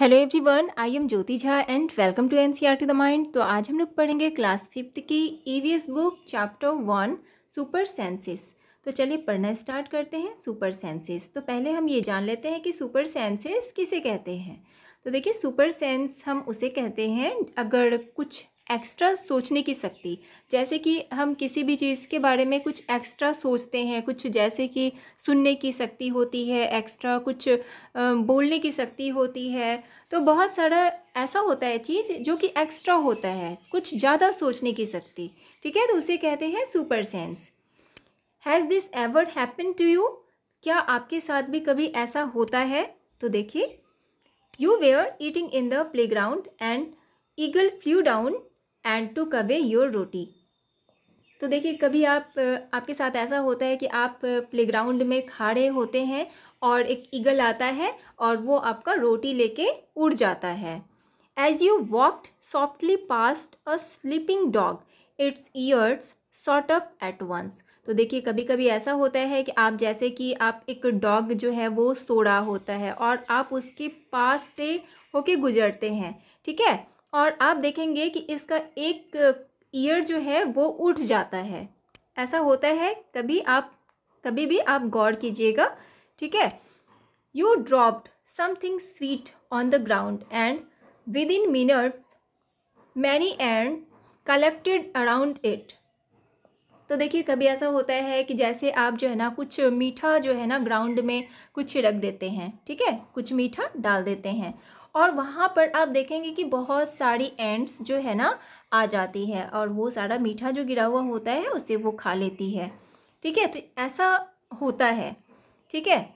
Hello everyone, I am Jyoti Jha and welcome to NCERT the mind. तो आज हम लोग पढ़ेंगे क्लास 5th की EVS book chapter 1 super senses. तो चलिए पढ़ना स्टार्ट करते हैं। सुपर सेंसेस, तो पहले हम ये जान लेते हैं कि सुपर सेंसेस किसे कहते हैं। तो देखिए, सुपर सेंस हम उसे कहते हैं अगर कुछ एक्स्ट्रा सोचने की शक्ति, जैसे कि हम किसी भी चीज़ के बारे में कुछ एक्स्ट्रा सोचते हैं, कुछ जैसे कि सुनने की शक्ति होती है, एक्स्ट्रा कुछ बोलने की शक्ति होती है। तो बहुत सारा ऐसा होता है चीज़ जो कि एक्स्ट्रा होता है, कुछ ज़्यादा सोचने की शक्ति। ठीक है, तो उसे कहते हैं super sense. Has this ever happen to you? क्या आपके साथ भी कभी ऐसा होता है? तो देखिए, you were eating in the play ground and eagle flew down and took away your roti. तो देखिए, कभी आपके साथ ऐसा होता है कि आप प्लेग्राउंड में खा रहे होते हैं और एक ईगल आता है और वो आपका रोटी लेके उड़ जाता है। As you walked softly past a sleeping dog, its ears shot up at once. तो देखिए, कभी कभी ऐसा होता है कि आप जैसे कि आप एक डॉग जो है वो सो रहा होता है और आप उसके पास से होके गुजरते हैं, ठीक है, और आप देखेंगे कि इसका एक ईयर जो है वो उठ जाता है। ऐसा होता है, कभी भी आप गौर कीजिएगा, ठीक है। You dropped something sweet on the ground and with in minutes many ends collected around it. तो देखिए, कभी ऐसा होता है कि जैसे आप जो है ना कुछ मीठा जो है ना ग्राउंड में कुछ रख देते हैं, ठीक है, कुछ मीठा डाल देते हैं और वहाँ पर आप देखेंगे कि बहुत सारी एंड्स जो है ना आ जाती है और वो सारा मीठा जो गिरा हुआ होता है उसे वो खा लेती है। ठीक है, तो ऐसा होता है, ठीक है।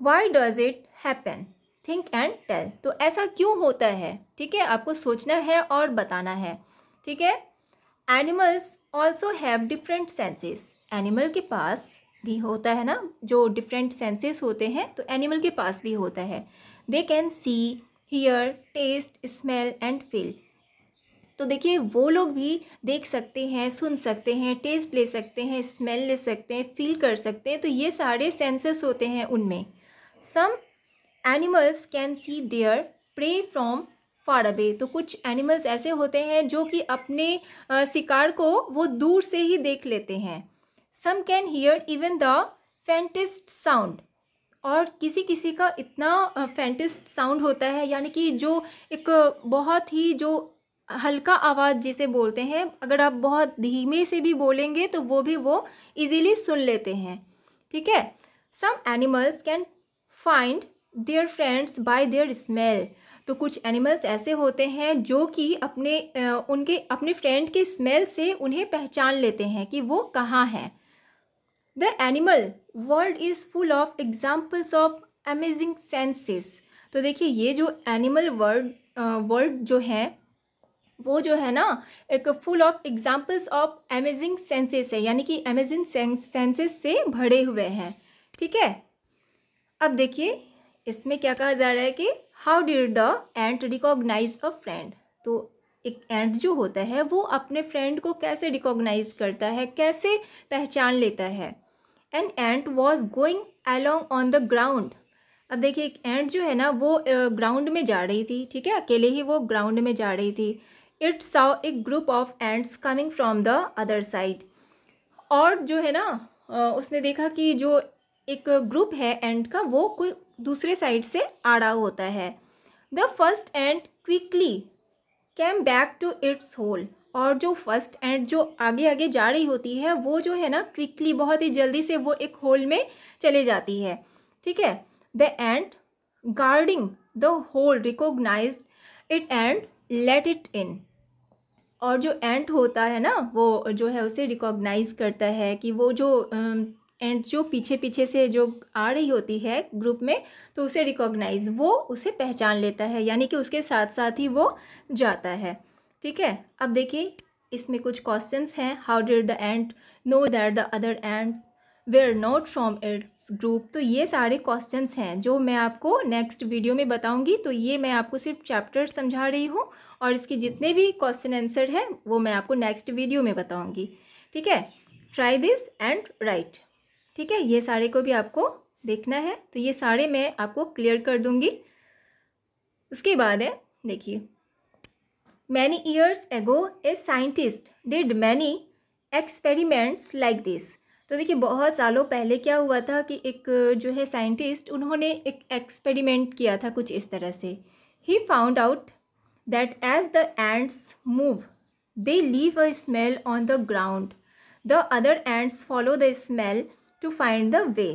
Why does it happen? Think and tell. तो ऐसा क्यों होता है, ठीक है, आपको सोचना है और बताना है, ठीक है। Animals also have different senses. Animal के पास भी होता है ना, जो डिफरेंट सेंसेस होते हैं, तो एनिमल के पास भी होता है। They can see, hear, taste, smell and feel. तो देखिए, वो लोग भी देख सकते हैं, सुन सकते हैं, टेस्ट ले सकते हैं, स्मेल ले सकते हैं, फील कर सकते हैं। तो ये सारे सेंसेस होते हैं उनमें। Some animals can see their prey from far away. तो कुछ एनिमल्स ऐसे होते हैं जो कि अपने शिकार को वो दूर से ही देख लेते हैं। Some can hear even the faintest sound. और किसी किसी का इतना फैंटेस्ट साउंड होता है, यानी कि जो एक बहुत ही जो हल्का आवाज़ जिसे बोलते हैं, अगर आप बहुत धीमे से भी बोलेंगे तो वो इजीली सुन लेते हैं, ठीक है। Some animals can find their friends by their smell. तो कुछ एनिमल्स ऐसे होते हैं जो कि अपने फ्रेंड के स्मेल से उन्हें पहचान लेते हैं कि वो कहाँ हैं। The animal world is full of examples of amazing senses. तो देखिए, ये जो एनिमल वर्ल्ड जो है वो जो है ना एक full of examples of amazing senses है, यानी कि अमेजिंग सेंसेस से भरे हुए हैं, ठीक है। अब देखिए, इसमें क्या कहा जा रहा है कि how did the ant recognise a friend. तो एक एंट जो होता है वो अपने फ्रेंड को कैसे रिकॉग्नाइज करता है, कैसे पहचान लेता है। An ant was going along on the ground. अब देखिए, एक एंट जो है ना वो ग्राउंड में जा रही थी, ठीक है, अकेले ही वो ग्राउंड में जा रही थी। It saw a group of ants coming from the other side. और जो है ना उसने देखा कि जो एक ग्रुप है एंट का वो कोई दूसरे साइड से आ रहा होता है। The first ant quickly came back to its hole. और जो फर्स्ट एंट जो आगे आगे जा रही होती है वो जो है ना क्विकली, बहुत ही जल्दी से वो एक होल में चले जाती है, ठीक है। The ant guarding the hole recognised it and let it in. और जो एंट होता है ना वो जो है उसे रिकॉग्नाइज करता है कि वो जो एंट जो पीछे पीछे से जो आ रही होती है ग्रुप में, तो उसे रिकॉग्नाइज, वो उसे पहचान लेता है, यानी कि उसके साथ साथ ही वो जाता है, ठीक है। अब देखिए, इसमें कुछ क्वेश्चंस हैं। How did the ant know that the other ant were not from its group. तो ये सारे क्वेश्चंस हैं जो मैं आपको नेक्स्ट वीडियो में बताऊंगी। तो ये मैं आपको सिर्फ चैप्टर समझा रही हूँ और इसके जितने भी क्वेश्चन आंसर हैं वो मैं आपको नेक्स्ट वीडियो में बताऊंगी, ठीक है। ट्राई दिस एंड राइट, ठीक है। ये सारे को भी आपको देखना है, तो ये सारे मैं आपको क्लियर कर दूंगी। उसके बाद है देखिए, many years ago a scientist did many experiments like this. तो देखिए बहुत सालों पहले क्या हुआ था कि एक जो है साइंटिस्ट, उन्होंने एक एक्सपेरिमेंट किया था कुछ इस तरह से। He found out that as the ants move they leave a smell on the ground, the other ants follow the smell to find the way.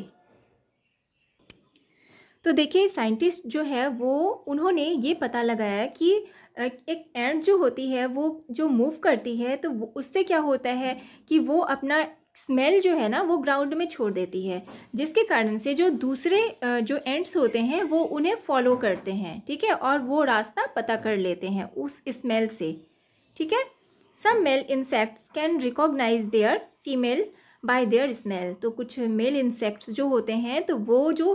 तो देखिए साइंटिस्ट जो है वो उन्होंने ये पता लगाया कि एक एंट जो होती है वो जो मूव करती है तो उससे क्या होता है कि वो अपना स्मेल जो है ना वो ग्राउंड में छोड़ देती है, जिसके कारण से जो दूसरे जो एंट्स होते हैं वो उन्हें फॉलो करते हैं, ठीक है, और वो रास्ता पता कर लेते हैं उस स्मेल से, ठीक है। Some male insects can recognise their female by their smell. तो कुछ मेल इंसेक्ट्स जो होते हैं तो वो जो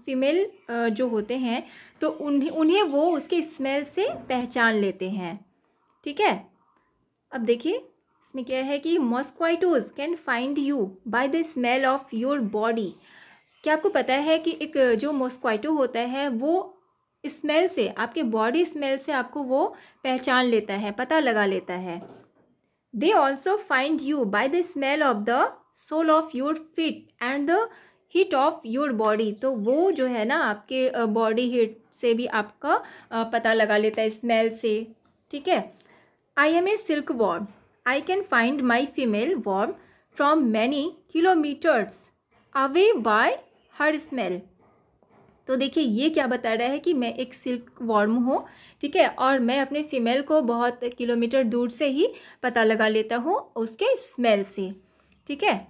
फीमेल जो होते हैं तो उन्हें वो उसके स्मेल से पहचान लेते हैं, ठीक है। अब देखिए इसमें क्या है कि mosquitoes can find you by the smell of your body. क्या आपको पता है कि एक जो मॉस्क्वाइटो होता है वो स्मेल से, आपके बॉडी स्मेल से आपको वो पहचान लेता है, पता लगा लेता है। They also find you by the smell of the sole of your feet and the heat of your body. तो वो जो है ना आपके बॉडी हीट से भी आपका पता लगा लेता है स्मेल से, ठीक है। I am a silk worm, I can find my female worm from many kilometres away by her smell. तो देखिए ये क्या बता रहा है कि मैं एक सिल्क वॉर्म हूँ, ठीक है, और मैं अपने फीमेल को बहुत किलोमीटर दूर से ही पता लगा लेता हूँ उसके स्मेल से, ठीक है।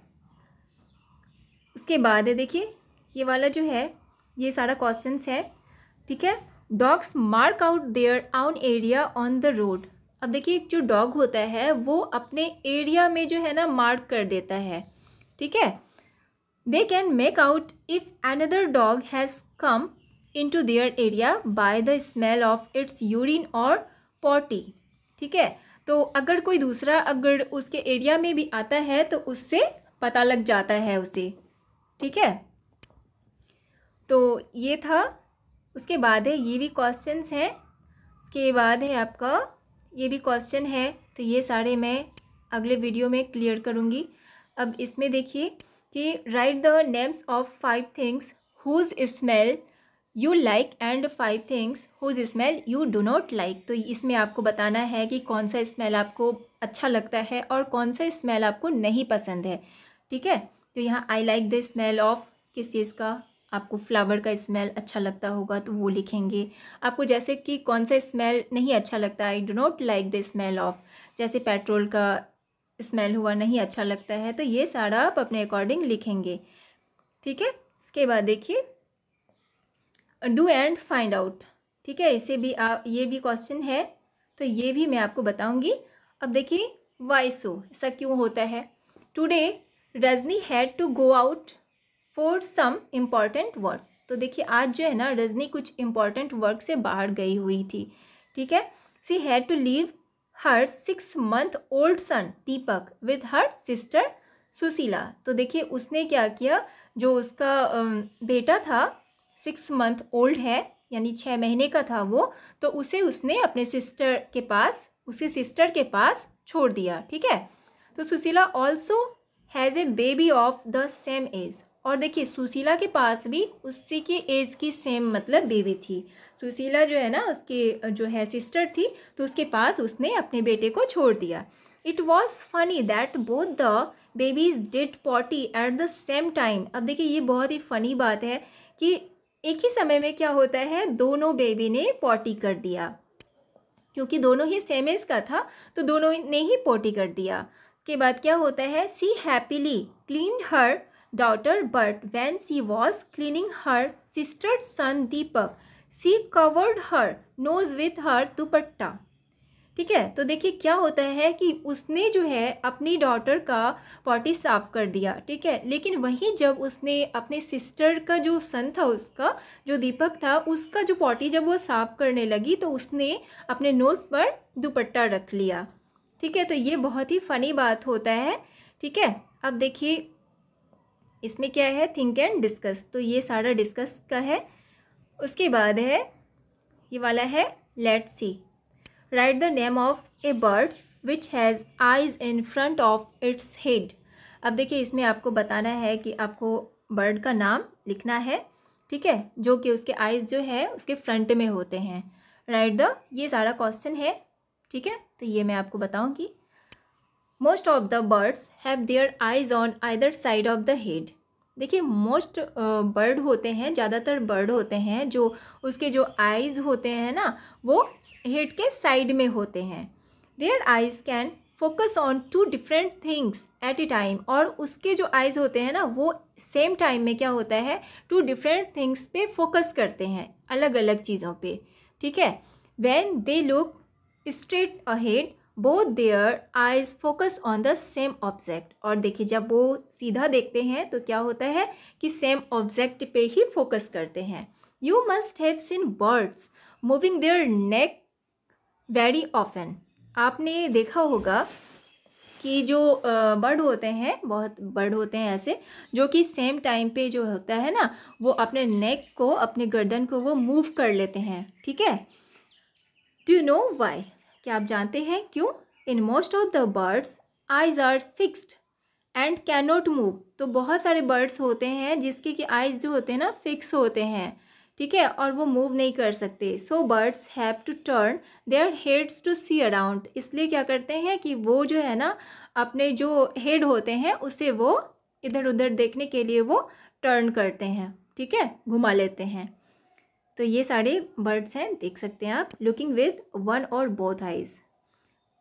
उसके बाद है देखिए ये वाला जो है ये सारा क्वेश्चंस है, ठीक है। Dogs mark out their own area on the road. अब देखिए एक जो डॉग होता है वो अपने एरिया में जो है ना मार्क कर देता है, ठीक है। They can make out if another dog has come into their area bye the smell of its urine और पॉटी, ठीक है। तो अगर कोई दूसरा अगर उसके एरिया में भी आता है तो उससे पता लग जाता है उसे, ठीक है। तो ये था। उसके बाद है ये भी क्वेश्चंस हैं, उसके बाद है आपका ये भी क्वेश्चन है, तो ये सारे मैं अगले वीडियो में क्लियर करूँगी। अब इसमें देखिए कि write the names of 5 things whose smell you like and 5 things whose smell you do not like. तो इसमें आपको बताना है कि कौन सा स्मेल आपको अच्छा लगता है और कौन सा स्मेल आपको नहीं पसंद है, ठीक है। तो यहाँ I like the smell of किस चीज़ का, आपको फ्लावर का स्मेल अच्छा लगता होगा तो वो लिखेंगे। आपको जैसे कि कौन सा स्मेल नहीं अच्छा लगता, I do not like the smell of, जैसे पेट्रोल का स्मेल हुआ नहीं अच्छा लगता है, तो ये सारा आप अपने अकॉर्डिंग लिखेंगे, ठीक है। उसके बाद देखिए डू एंड फाइंड आउट, ठीक है, इसे भी ये भी क्वेश्चन है तो ये भी मैं आपको बताऊंगी। अब देखिए वाई सो, ऐसा क्यों होता है। Today Rajni had to go out for some important work. तो देखिए आज जो है ना रजनी कुछ इम्पॉर्टेंट वर्क से बाहर गई हुई थी, ठीक है। She had to leave her 6 month old son Deepak with her sister Sushila. तो देखिए उसने क्या किया, जो उसका बेटा था 6 month ओल्ड है यानी 6 महीने का था वो, तो उसे उसने अपने सिस्टर के पास, उसके सिस्टर के पास छोड़ दिया, ठीक है। तो Sushila also has a baby of the same age. और देखिए सुशीला के पास भी उसी के एज की सेम मतलब बेबी थी। सुशीला जो है ना उसके जो है सिस्टर थी, तो उसके पास उसने अपने बेटे को छोड़ दिया। It was funny that both the babies did potty at the same time. अब देखिए ये बहुत ही फ़नी बात है कि एक ही समय में क्या होता है, दोनों बेबी ने पॉटी कर दिया, क्योंकि दोनों ही सेम एज का था तो दोनों ने ही पॉटी कर दिया। उसके बाद क्या होता है, she happily cleaned her daughter but when she was cleaning her sister son Deepak she covered her nose with her dupatta, ठीक है। तो देखिए क्या होता है कि उसने जो है अपनी डॉटर का पॉटी साफ कर दिया, ठीक है, लेकिन वहीं जब उसने अपने सिस्टर का जो सन था, उसका जो दीपक था, उसका जो पॉटी जब वो साफ करने लगी तो उसने अपने नोज़ पर दुपट्टा रख लिया, ठीक है। तो ये बहुत ही फ़नी बात होता है, ठीक है। अब देखिए इसमें क्या है, थिंक एंड डिस्कस, तो ये सारा डिस्कस का है। उसके बाद है ये वाला है let's see. Right the name of A bird which has eyes in front of its head. अब देखिए इसमें आपको बताना है कि आपको बर्ड का नाम लिखना है, ठीक है, जो कि उसके आइज़ जो है उसके फ्रंट में होते हैं। राइट द, ये सारा क्वेश्चन है, ठीक है। तो ये मैं आपको बताऊंगी। Most of the birds have their eyes on either side of the head. देखिए मोस्ट बर्ड होते हैं, ज़्यादातर बर्ड होते हैं जो उसके जो आइज़ होते हैं ना वो हेड के साइड में होते हैं। Their eyes can focus on two different things at a time. और उसके जो आइज़ होते हैं ना वो सेम टाइम में क्या होता है, टू डिफरेंट थिंग्स पे फोकस करते हैं, अलग अलग चीज़ों पे, ठीक है। When they look straight ahead both their eyes focus on the same object. और देखिए जब वो सीधा देखते हैं तो क्या होता है कि सेम ऑब्जेक्ट पे ही फोकस करते हैं। You must have seen birds moving their neck very often. आपने देखा होगा कि जो बर्ड होते हैं, बहुत बर्ड होते हैं ऐसे जो कि सेम टाइम पे जो होता है ना वो अपने नेक को, अपने गर्दन को वो मूव कर लेते हैं, ठीक है। Do you know why? क्या आप जानते हैं क्यों? In most of the birds eyes are fixed and cannot move मूव। तो बहुत सारे बर्ड्स होते हैं जिसके कि आइज जो होते हैं ना फिक्स होते हैं, ठीक है, और वो मूव नहीं कर सकते। So birds have to turn their heads to see around. इसलिए क्या करते हैं कि वो जो है ना अपने जो हेड होते हैं उसे वो इधर उधर देखने के लिए वो टर्न करते हैं, ठीक है, घुमा लेते हैं। तो ये सारे बर्ड्स हैं, देख सकते हैं आप। लुकिंग विद वन और both eyes.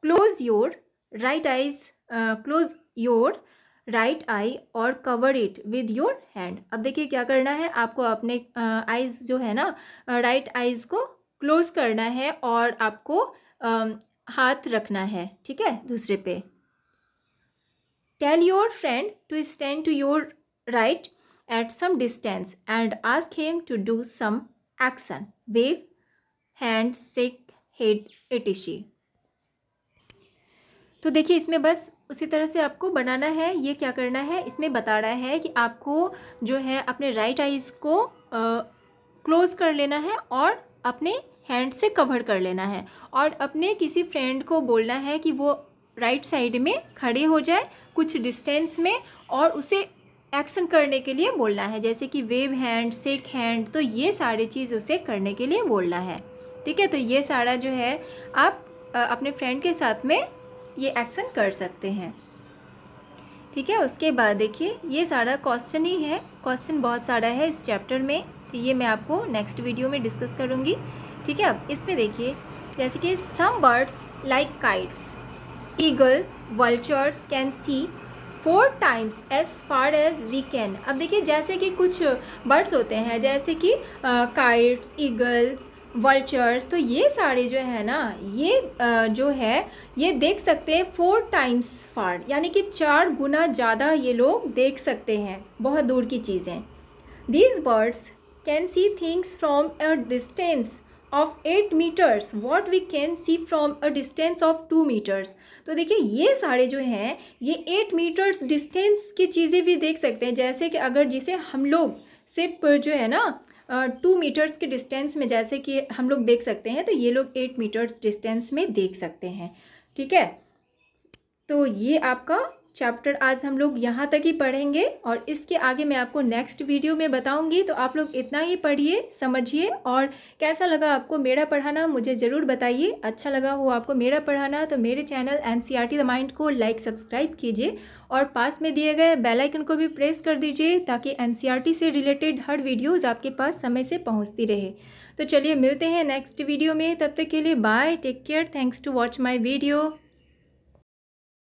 Close your right eyes, close your right eye और cover it with your hand. अब देखिए क्या करना है आपको, अपने आइज़ जो है ना राइट आइज़ को क्लोज करना है और आपको हाथ रखना है, ठीक है, दूसरे पे। Tell your friend to stand to your right at some distance and ask him to do some action, wave hand, shake head, etc। तो देखिए इसमें बस उसी तरह से आपको बनाना है। ये क्या करना है, इसमें बता रहा है कि आपको जो है अपने राइट आइज़ को क्लोज कर लेना है और अपने हैंड से कवर कर लेना है और अपने किसी फ्रेंड को बोलना है कि वो राइट साइड में खड़े हो जाए कुछ डिस्टेंस में और उसे एक्शन करने के लिए बोलना है, जैसे कि वेव हैंड, शेक हैंड। तो ये सारी चीज़ उसे करने के लिए बोलना है, ठीक है। तो ये सारा जो है आप अपने फ्रेंड के साथ में ये एक्शन कर सकते हैं, ठीक है। उसके बाद देखिए ये सारा क्वेश्चन ही है, क्वेश्चन बहुत सारा है इस चैप्टर में, तो ये मैं आपको नेक्स्ट वीडियो में डिस्कस करूँगी, ठीक है। अब इसमें देखिए जैसे कि some birds like kites, eagles, vultures can see 4 times as far as we can। अब देखिए जैसे कि कुछ बर्ड्स होते हैं जैसे कि काइट्स, ईगल्स, वल्चर्स, तो ये सारे जो है ना ये जो है ये देख सकते हैं 4 times far, यानी कि 4 गुना ज़्यादा ये लोग देख सकते हैं बहुत दूर की चीज़ें। These birds can see things from a distance of 8 meters what we can see from a distance of 2 meters। तो देखिए ये सारे जो हैं ये 8 मीटर्स डिस्टेंस की चीज़ें भी देख सकते हैं, जैसे कि अगर जिसे हम लोग सिर्फ जो है ना 2 मीटर्स के डिस्टेंस में जैसे कि हम लोग देख सकते हैं, तो ये लोग 8 मीटर्स डिस्टेंस में देख सकते हैं, ठीक है। तो ये आपका चैप्टर आज हम लोग यहाँ तक ही पढ़ेंगे और इसके आगे मैं आपको नेक्स्ट वीडियो में बताऊंगी। तो आप लोग इतना ही पढ़िए, समझिए और कैसा लगा आपको मेरा पढ़ाना मुझे ज़रूर बताइए। अच्छा लगा हो आपको मेरा पढ़ाना तो मेरे चैनल NCERT द माइंड को लाइक सब्सक्राइब कीजिए और पास में दिए गए बेल आइकन को भी प्रेस कर दीजिए ताकि NCERT से रिलेटेड हर वीडियोज़ आपके पास समय से पहुँचती रहे। तो चलिए मिलते हैं नेक्स्ट वीडियो में, तब तक के लिए bye, take care, thanks to watch my video.